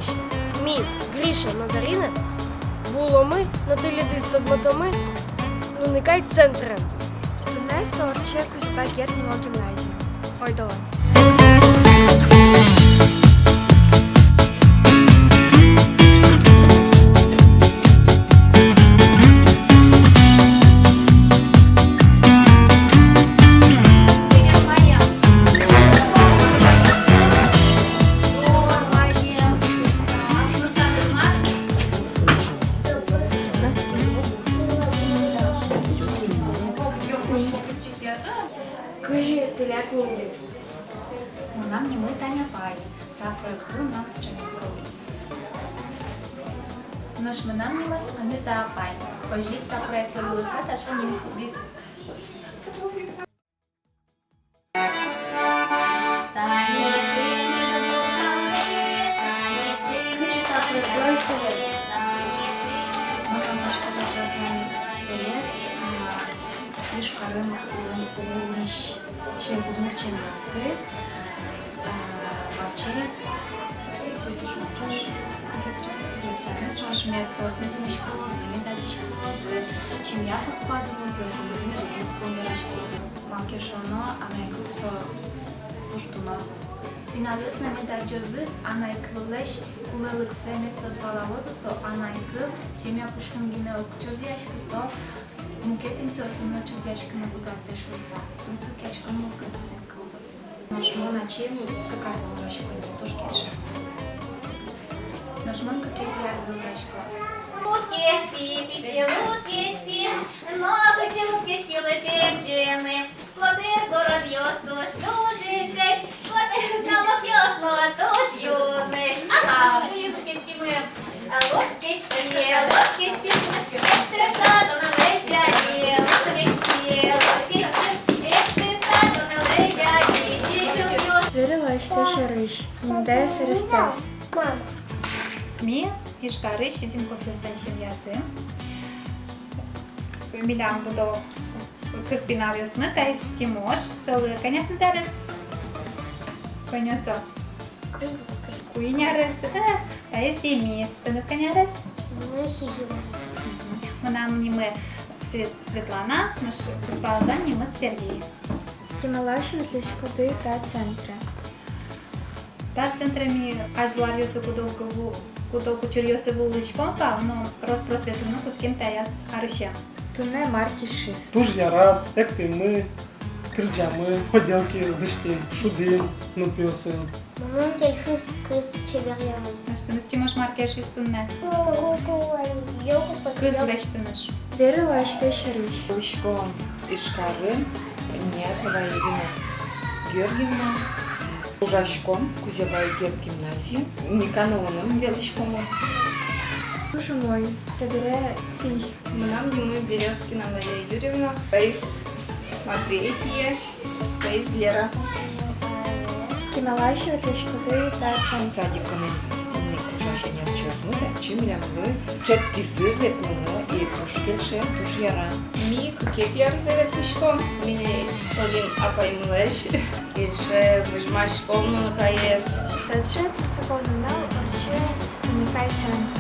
Гриш, Мі, Гріша, Надарина, Вуломи, Натиліди, Стогматоми, Уникай центра. Тунес Орче Кузьба Германова гімназія. Ой, давай. Кажи, теляк ніде. Вона мені Таня Пані, та про яку нам ще не колись. Ну ж вона мені Анита Пані, пожіть та про яку лиса та ще не колись. Кажи, та прикладай целес. Вона мешка добра ЦС, мішкарин улищ, ще будних чим'ясти, бачи, чи зішмочеш. Чаш м'яться основні школи, медачі школи, чим якось пазивно пьосами зміру, поміраш кози. Малки шоно, а не якось пуштуно. Фіналіс на медачози, а на яквилеш, коли лексеміться звалавозисо, а на яквил, сім'я пушкам гіне окчозяшки со, мукетим тьосом на чозяшки на богатий шоса. Тосу кячком мукетим колбас. Нож мона чим, показувала школі, тож кяче. Наш мамка крепляет за врачка. Утки спи, пяти утки спи, много утки спили певчины. Плодыр город ёстуш, души трещ, плодыр замок ёстного, туш юныш. Ага, утки спи мы, утки спи, экты саду на лежаки, утки спи, экты саду на лежаки, Вірила, що ще риш. Нде серестес. Ми ішкари щедінко флюстенші м'язи. Мілям буду кипінав смита із тімош. Соли канят не дерес. Конюсо. Куйнярес. А із дімі. Ти не канярес? Вона мені ми Світлана. Ми ж поспала дані, ми Сергій. Кімалашин для шкоди та центри. Та центрами аж ларіусу кудовку чурйоси вуличком, ну розпросвітлено куцьким та яс арше. Туне марки шис. Туж я раз, як ти ми, кричами, поділки зайшли, шуди, нупився. Maman, quelque chose que c'est bien. Аж ти ті можеш марки шістунне. Кыз лештинеш. Вірила, що ще риш. Величко Ішкари, Князева Ирина Георгиевна, Ужашком, Кузева Гет гимназии, Никанованом Величком. Боже мой, табіре фій. Нам Димы Березкина Мария Юрьевна, Фейс Матвеевье, Фейс Лера. Кімалашин для шкоди та центри. Садиками Ужашения чесмута, чимрям вы, четки зыгли туно и пушкельше тушьяра. Ми Кукет Ярсевет Пешком, ми Толин Апаймлеш, Ильше Мыжмашком Нунакаес. Та чет це повинна Орче Уникай центри.